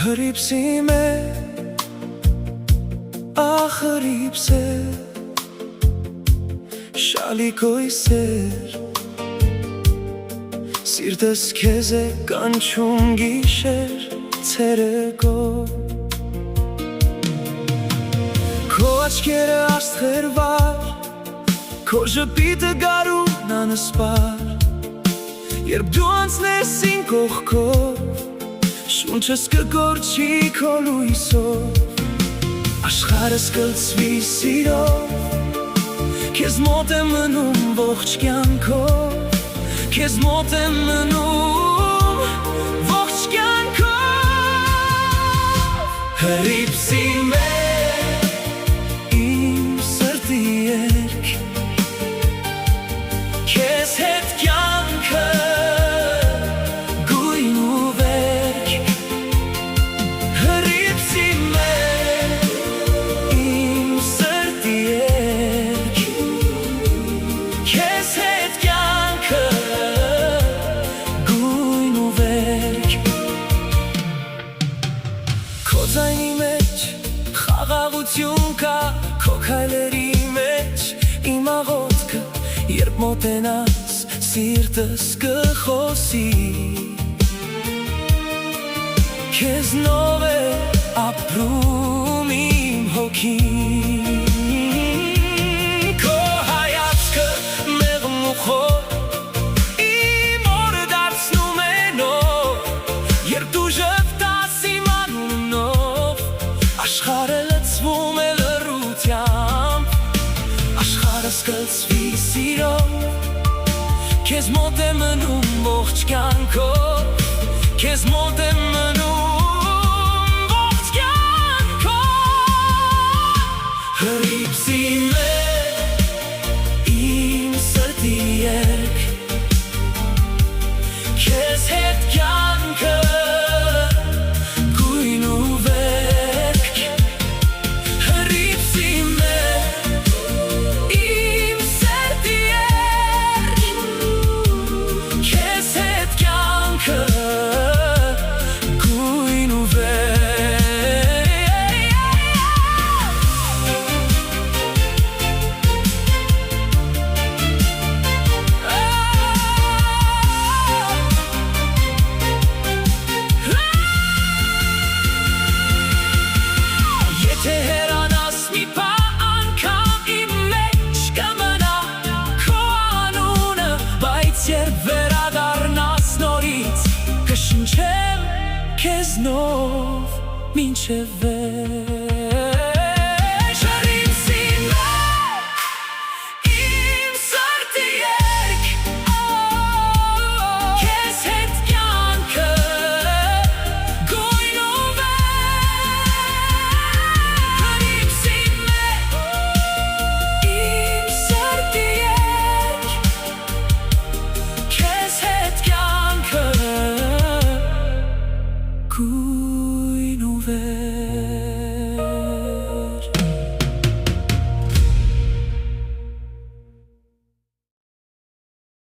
Հրիպսի մե, ախ հրիպս է, շալիկոյ սեր, սիրտս քեզ է կանչում գիշեր ցերեկով, քո աչքերը աստղերվար, քո ժպիտը գարուն անսպար, երբ դու անցնես իմ կողքով, շունչս կգորջի քո լույսով, աշխարհս կլցվի սիրով, քեզ մոտ եմ մնում ողջ կյանքով, քեզ մոտ եմ մնում ողջ կյանքով, հրիպսի մե, իմ սրտի երգ, քեզ հետ կյանքը Ձայնի մեջ խաղաղություն կա, քո քայլերի մեջ իմ աղոթքը, երբ մոտենաս սիրտս կխոսի, քեզնով է ապրում իմ հոգին, քո հայացքը մեղմ ու խոր, իմ օրը դարձնում է նոր, երբ դու ժպտաս իմ անունով, աշխարհը լցվում է լռությամբ, աշխարհս կլցվի սիրով, քեզ մոտ եմ մնում ողջ կյանքով, քեզ մոտ եմ մնում ողջ կյանքով, հրիպսի մե, իմ սրտի երգ, քեզ հետ կյանքը քեզնով մինչև վեր